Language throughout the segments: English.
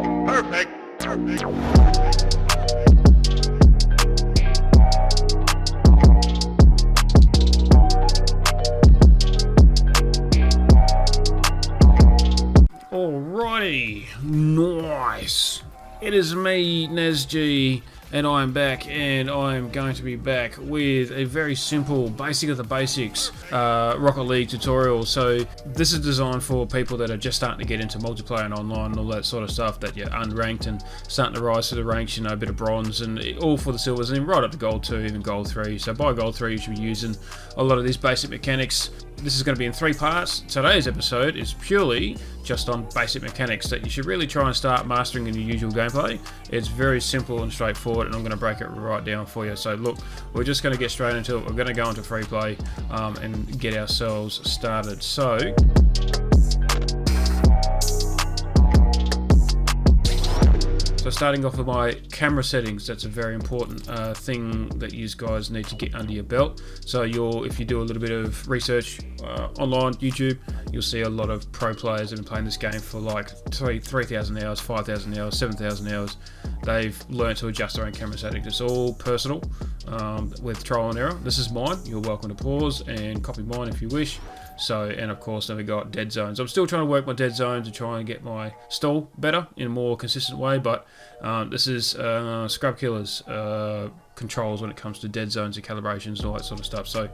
Perfect. Alrighty, nice. It is me, NASG, and I'm back, and I'm going to be back with a very simple, basic of the basics Rocket League tutorial. So this is designed for people that are just starting to get into multiplayer and online and all that sort of stuff, that you're unranked and starting to rise to the ranks, you know, a bit of bronze and all for the silvers, and right up to gold 2, even gold 3. So by gold 3 you should be using a lot of these basic mechanics. This is going to be in 3 parts. Today's episode is purely just on basic mechanics that you should really try and start mastering in your usual gameplay. It's very simple and straightforward, and I'm going to break it right down for you. So look, we're just going to get straight into it. We're going to go into free play and get ourselves started. So starting off with my camera settings, that's a very important thing that you guys need to get under your belt. So if you do a little bit of research online, YouTube, you'll see a lot of pro players that have been playing this game for like 3,000 hours, 5,000 hours, 7,000 hours. They've learned to adjust their own camera settings. It's all personal with trial and error. This is mine. You're welcome to pause and copy mine if you wish. So, and of course, then we got dead zones. I'm still trying to work my dead zones to try and get my stall better in a more consistent way, but this is Scrub Killer's controls when it comes to dead zones and calibrations and all that sort of stuff. So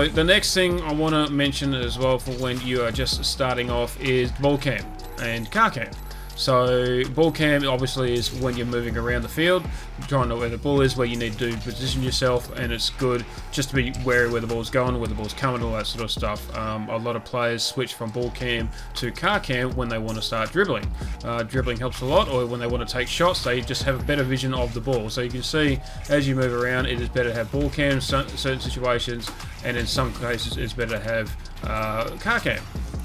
the next thing I want to mention as well for when you are just starting off is ball cam and car cam. So ball cam obviously is when you're moving around the field, trying to know where the ball is, where you need to position yourself, and it's good just to be wary where the ball's going, where the ball's coming, all that sort of stuff. A lot of players switch from ball cam to car cam when they want to start dribbling. Dribbling helps a lot, or when they want to take shots, they just have a better vision of the ball. So you can see as you move around, it is better to have ball cam in certain situations, and in some cases it's better to have car cam.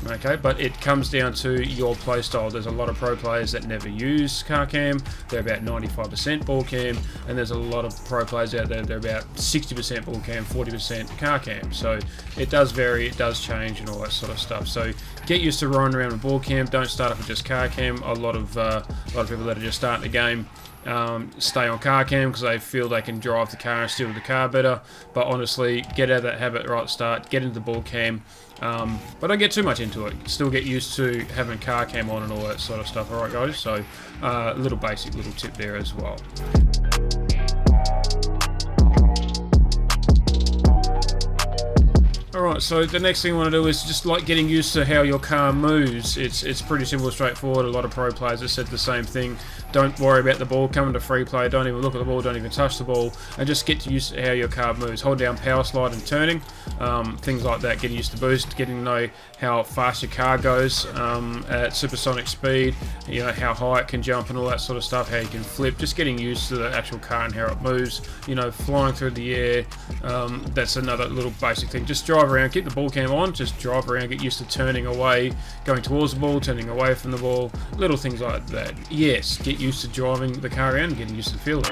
Okay, but it comes down to your play style. There's a lot of pro players that never use car cam. They're about 95% ball cam, and there's a lot of pro players out there. They're about 60% ball cam, 40% car cam. So it does vary, it does change, and all that sort of stuff. So get used to running around with ball cam. Don't start off with just car cam. A lot of people that are just starting the game stay on car cam because they feel they can drive the car and steer the car better. But honestly, get out of that habit right at the start. Get into the ball cam. But don't get too much into it. Still get used to having car cam on and all that sort of stuff. Alright guys, so little basic little tip there as well. Alright, so the next thing I want to do is just like getting used to how your car moves. It's pretty simple and straightforward. A lot of pro players have said the same thing. Don't worry about the ball coming to free play. Don't even look at the ball. Don't even touch the ball. And just get used to how your car moves. Hold down power slide and turning. Things like that. Getting used to boost. Getting to know how fast your car goes at supersonic speed. You know, how high it can jump and all that sort of stuff. How you can flip. Just getting used to the actual car and how it moves. You know, flying through the air. That's another little basic thing. Just drive around. Keep the ball cam on. Just drive around. Get used to turning away. Going towards the ball. Turning away from the ball. Little things like that. Yes. Get used to driving the car around, getting used to the feel of it.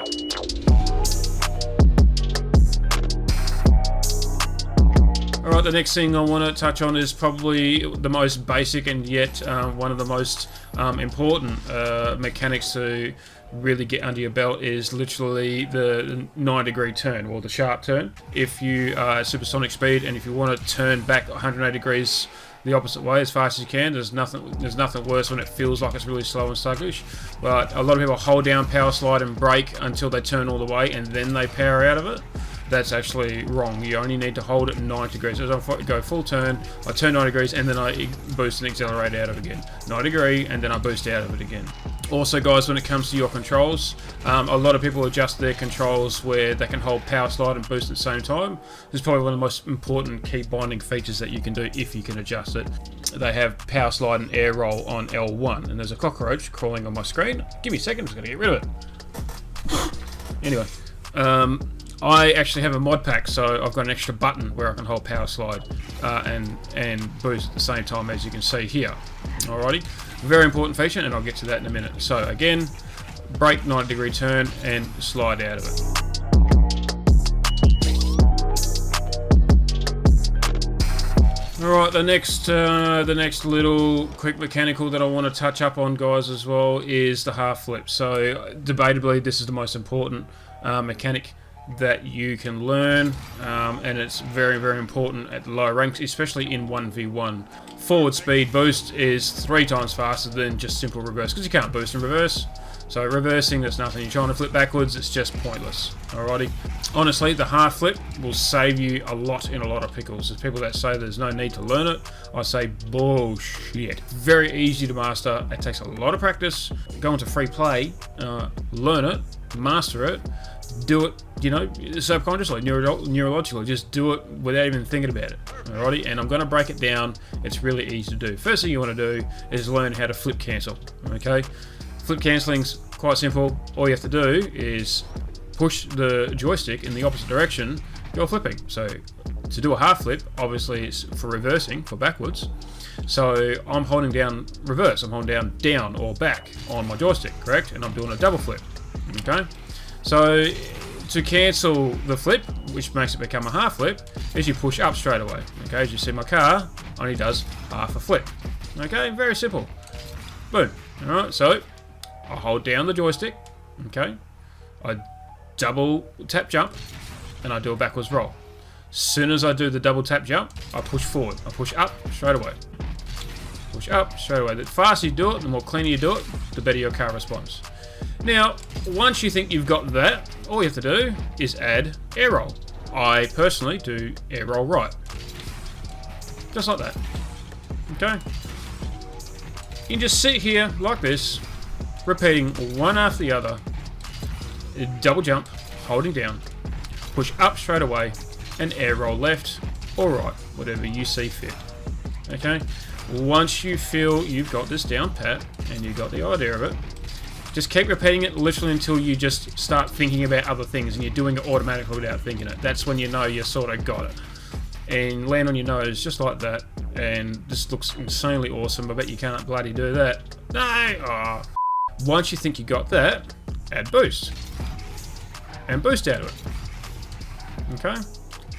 Alright, the next thing I want to touch on is probably the most basic and yet one of the most important mechanics to really get under your belt is literally the 9-degree turn, or the sharp turn. If you are at supersonic speed and if you want to turn back 180 degrees the opposite way as fast as you can, there's nothing worse when it feels like it's really slow and sluggish. But a lot of people hold down power slide and brake until they turn all the way and then they power out of it. That's actually wrong. You only need to hold it 90 degrees. So I go full turn, I turn 90 degrees, and then I boost and accelerate out of it again. 90 degree, and then I boost out of it again. Also guys, when it comes to your controls, a lot of people adjust their controls where they can hold power slide and boost at the same time. This is probably one of the most important key binding features that you can do if you can adjust it. They have power slide and air roll on L1, and there's a cockroach crawling on my screen. Give me a second, I'm just going to get rid of it. Anyway, I actually have a mod pack, so I've got an extra button where I can hold power slide and boost at the same time, as you can see here. Alrighty, very important feature, and I'll get to that in a minute. So again, brake, 90-degree turn, and slide out of it. Alright, the next little quick mechanical that I want to touch up on, guys, as well, is the half flip. So, debatably, this is the most important mechanic that you can learn, and it's very, very important at low ranks, especially in 1v1. Forward speed boost is 3 times faster than just simple reverse, because you can't boost in reverse. So reversing, there's nothing. You're trying to flip backwards, it's just pointless. Alrighty. Honestly, the half flip will save you a lot in a lot of pickles. There's people that say there's no need to learn it. I say bullshit. Very easy to master. It takes a lot of practice. Go into free play, learn it, master it, do it, you know, subconsciously, neurologically. Just do it without even thinking about it. Alrighty, and I'm going to break it down. It's really easy to do. First thing you want to do is learn how to flip cancel. Okay. Flip cancelling's quite simple. All you have to do is push the joystick in the opposite direction, you're flipping. So to do a half flip, obviously it's for reversing, for backwards. So I'm holding down reverse, I'm holding down or back on my joystick, correct? And I'm doing a double flip, okay? So to cancel the flip, which makes it become a half flip, is you push up straight away. Okay, as you see, my car only does half a flip. Okay, very simple. Boom. Alright, so I hold down the joystick, okay, I double tap jump, and I do a backwards roll. Soon as I do the double tap jump, I push forward. I push up straight away. Push up straight away. The faster you do it, the more cleaner you do it, the better your car responds. Now, once you think you've got that, all you have to do is add air roll. I personally do air roll right. Just like that. Okay? You can just sit here like this, repeating one after the other, double jump, holding down, push up straight away, and air roll left or right, whatever you see fit. Okay? Once you feel you've got this down pat, and you've got the idea of it, just keep repeating it literally until you just start thinking about other things, and you're doing it automatically without thinking it. That's when you know you sort of got it. And land on your nose just like that, and this looks insanely awesome. I bet you can't bloody do that. No! Oh. Once you think you got that, add boost. And boost out of it. Okay?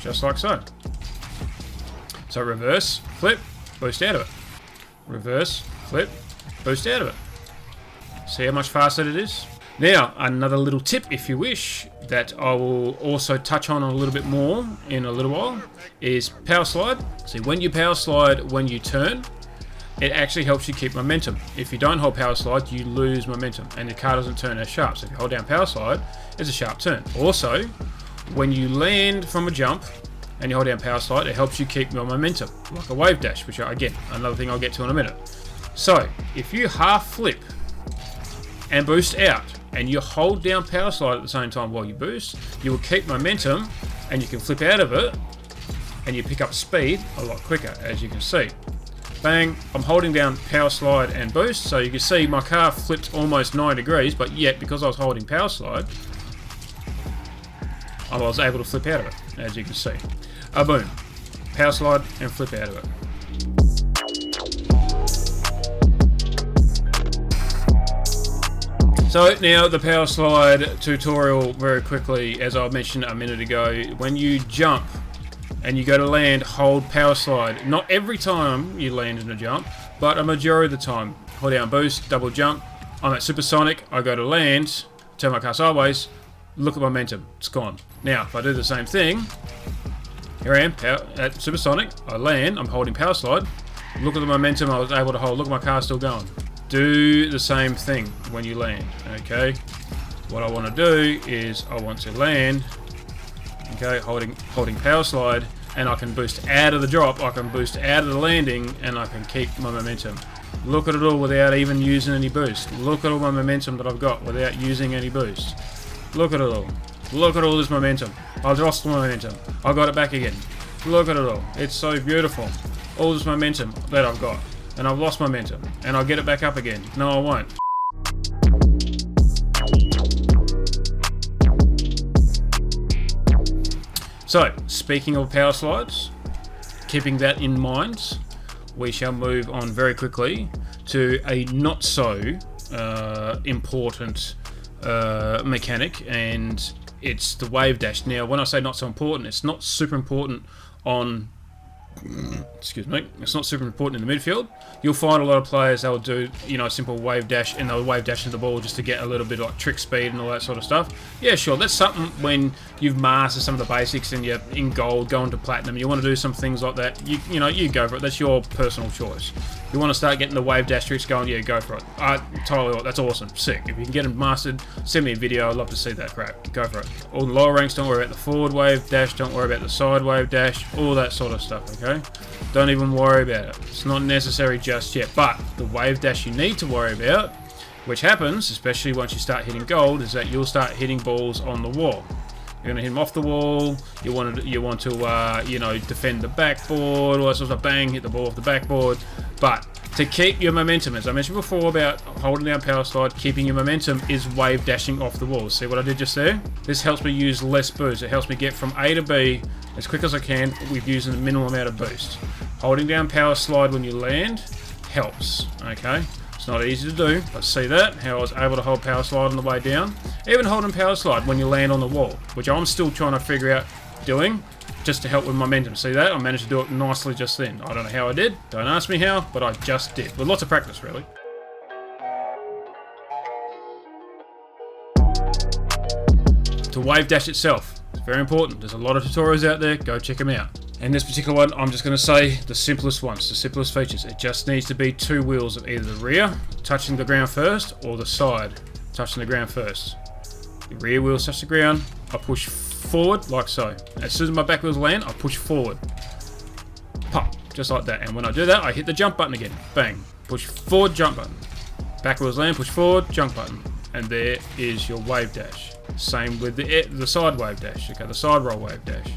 Just like so. So reverse, flip, boost out of it. Reverse, flip, boost out of it. See how much faster it is? Now, another little tip, if you wish, that I will also touch on a little bit more in a little while, is power slide. See, when you power slide, when you turn, it actually helps you keep momentum. If you don't hold power slide, you lose momentum, and the car doesn't turn as sharp. So if you hold down power slide, it's a sharp turn. Also, when you land from a jump and you hold down power slide, it helps you keep your momentum, like a Wavedash, which again, another thing I'll get to in a minute. So, if you half flip and boost out, and you hold down power slide at the same time while you boost, you will keep momentum, and you can flip out of it, and you pick up speed a lot quicker, as you can see. Bang, I'm holding down power slide and boost, so you can see my car flipped almost 9 degrees, but yet, because I was holding power slide, I was able to flip out of it, as you can see. Boom. Power slide and flip out of it. So now the power slide tutorial very quickly, as I mentioned a minute ago, when you jump and you go to land, hold power slide. Not every time you land in a jump, but a majority of the time. Hold down boost, double jump. I'm at supersonic, I go to land, turn my car sideways, look at momentum, it's gone. Now, if I do the same thing, here I am at supersonic, I land, I'm holding power slide, look at the momentum I was able to hold, look at my car still going. Do the same thing when you land, okay? What I want to do is I want to land, okay, holding power slide, and I can boost out of the drop, I can boost out of the landing, and I can keep my momentum. Look at it all without even using any boost. Look at all my momentum that I've got without using any boost. Look at it all. Look at all this momentum. I've lost my momentum. I got it back again. Look at it all. It's so beautiful. All this momentum that I've got. And I've lost momentum. And I'll get it back up again. No, I won't. So, speaking of power slides, keeping that in mind, we shall move on very quickly to a not so important mechanic, and it's the Wavedash. Now, when I say not so important, it's not super important on excuse me, it's not super important in the midfield. You'll find a lot of players they'll do, you know, a simple wave dash, and they'll wave dash into the ball just to get a little bit of like trick speed and all that sort of stuff. Yeah, sure, that's something when you've mastered some of the basics and you're in gold, going to platinum, you want to do some things like that, you know, you go for it. That's your personal choice. You want to start getting the wave dash tricks going, yeah, go for it. Totally, that's awesome, sick. If you can get them mastered, send me a video, I'd love to see that crap. Go for it. All the lower ranks, don't worry about the forward wave dash, don't worry about the side wave dash, all that sort of stuff, okay? Don't even worry about it. It's not necessary just yet. But the wave dash you need to worry about, which happens, especially once you start hitting gold, is that you'll start hitting balls on the wall. You're going to hit them off the wall. You want to you know, defend the backboard, all that sort of stuff. Bang, hit the ball off the backboard. But to keep your momentum, as I mentioned before about holding down power slide, keeping your momentum is wave dashing off the wall. See what I did just there? This helps me use less boost. It helps me get from A to B as quick as I can with using the minimum amount of boost. Holding down power slide when you land helps, okay? It's not easy to do, but see that? How I was able to hold power slide on the way down? Even holding power slide when you land on the wall, which I'm still trying to figure out doing, just to help with momentum. See that? I managed to do it nicely just then. I don't know how I did, don't ask me how, but I just did. With lots of practice, really. To wave dash itself, it's very important. There's a lot of tutorials out there, go check them out. And this particular one, I'm just going to say the simplest ones, the simplest features. It just needs to be two wheels of either the rear, touching the ground first, or the side, touching the ground first. The rear wheels touch the ground, I push forward like so. As soon as my back wheels land, I push forward. Pop, just like that. And when I do that, I hit the jump button again. Bang, push forward, jump button. Back wheels land, push forward, jump button. And there is your wave dash. Same with the side wave dash. Okay, the side roll wave dash.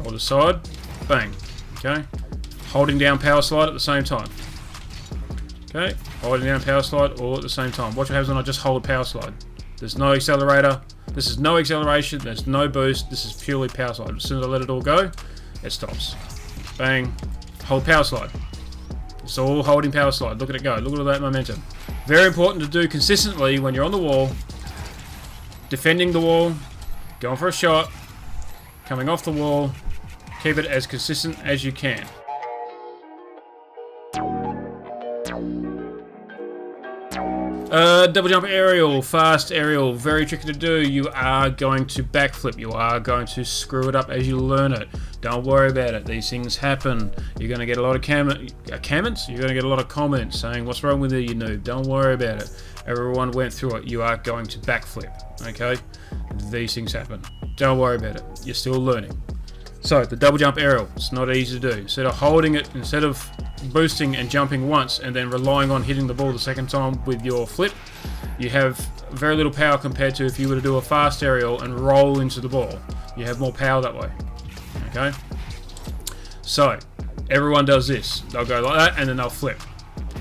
Roll to side, bang. Okay, holding down power slide at the same time. Okay, holding down power slide all at the same time. Watch what happens when I just hold a power slide. There's no accelerator. This is no acceleration. There's no boost. This is purely power slide. As soon as I let it all go, it stops. Bang. Hold power slide. It's all holding power slide. Look at it go. Look at all that momentum. Very important to do consistently when you're on the wall. Defending the wall. Going for a shot. Coming off the wall. Keep it as consistent as you can. Double jump aerial, fast aerial, very tricky to do. You are going to backflip. You are going to screw it up as you learn it. Don't worry about it. These things happen. You're going to get a lot of comments. You're going to get a lot of comments saying, "What's wrong with you, you noob?" Don't worry about it. Everyone went through it. You are going to backflip. Okay? These things happen. Don't worry about it. You're still learning. So the double jump aerial, it's not easy to do. Instead of holding it, instead of boosting and jumping once and then relying on hitting the ball the second time with your flip, you have very little power compared to if you were to do a fast aerial and roll into the ball. You have more power that way. Okay? So everyone does this. They'll go like that and then they'll flip.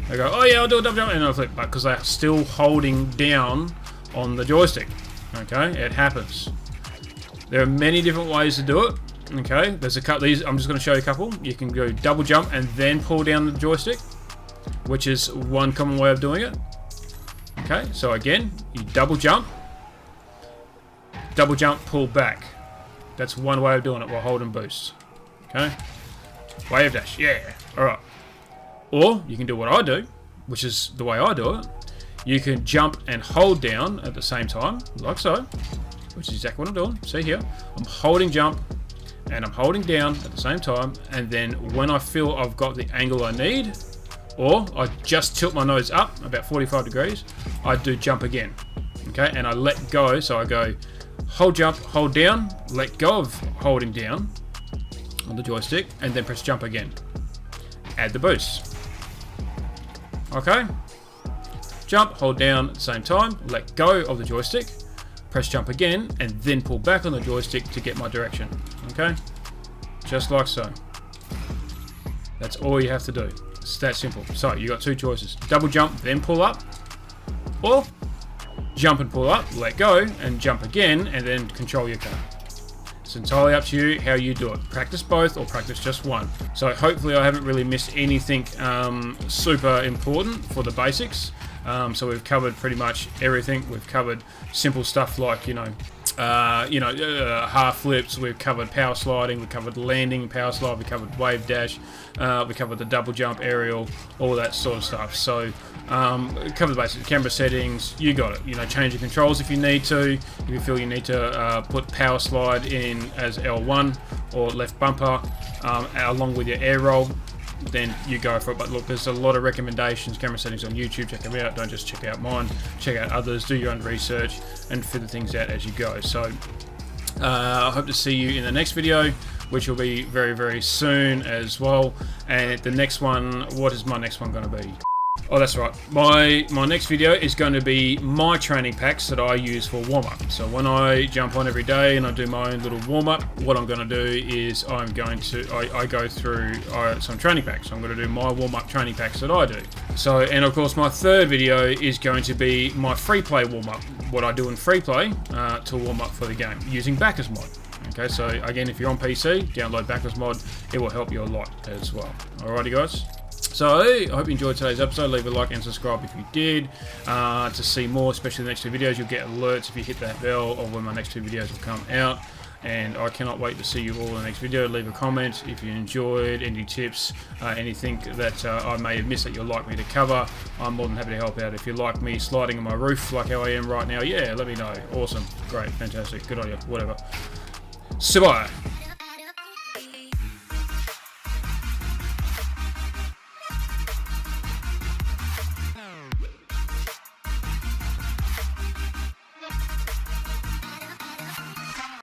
They go, "Oh yeah, I'll do a double jump," and they'll flip, but because they're still holding down on the joystick. Okay? It happens. There are many different ways to do it. Okay, there's a couple. These I'm just going to show you a couple. You can go double jump and then pull down the joystick, which is one common way of doing it. Okay, so again, you double jump, pull back. That's one way of doing it while holding boost. Okay, wave dash, yeah. All right. Or you can do what I do, which is the way I do it. You can jump and hold down at the same time, like so, which is exactly what I'm doing. See here, I'm holding jump. And I'm holding down at the same time, and then when I feel I've got the angle I need, or I just tilt my nose up about 45 degrees, I do jump again. Okay, and I let go, so I go hold jump, hold down, let go of holding down on the joystick, and then press jump again. Add the boost. Okay, jump, hold down at the same time, let go of the joystick, press jump again, and then pull back on the joystick to get my direction. Okay? Just like so. That's all you have to do. It's that simple. So, you got two choices. Double jump, then pull up. Or, jump and pull up, let go, and jump again, and then control your car. It's entirely up to you how you do it. Practice both, or practice just one. So, hopefully I haven't really missed anything super important for the basics. So we've covered pretty much everything. We've covered simple stuff like, you know, half flips. We've covered power sliding, we covered landing, power slide, we covered wave dash, we covered the double jump, aerial, all that sort of stuff. So cover the basic camera settings. You got it. Change the controls if you need to. If you feel you need to put power slide in as L1 or left bumper along with your air roll, then you go for it. But look, there's a lot of recommendations, camera settings on YouTube. Check them out. Don't just check out mine. Check out others. Do your own research and figure things out as you go. So I hope to see you in the next video, which will be very, very soon as well. And the next one, what is my next one going to be? Oh, that's right. My next video is going to be my training packs that I use for warm-up. So when I jump on every day and I do my own little warm-up, what I'm going to do is I go through some training packs. I'm going to do my warm-up training packs that I do. So, and of course my third video is going to be my free play warm-up. What I do in free play to warm up for the game using Backers Mod. Okay, so again, if you're on PC, download Backers Mod. It will help you a lot as well. Alrighty, guys. So I hope you enjoyed today's episode. Leave a like and subscribe if you did. To see more, especially the next two videos, you'll get alerts if you hit that bell of when my next two videos will come out. And I cannot wait to see you all in the next video. Leave a comment if you enjoyed, any tips, anything that I may have missed that you'd like me to cover. I'm more than happy to help out. If you like me sliding on my roof like how I am right now, yeah, let me know. Awesome, great, fantastic, good on you, whatever. So bye.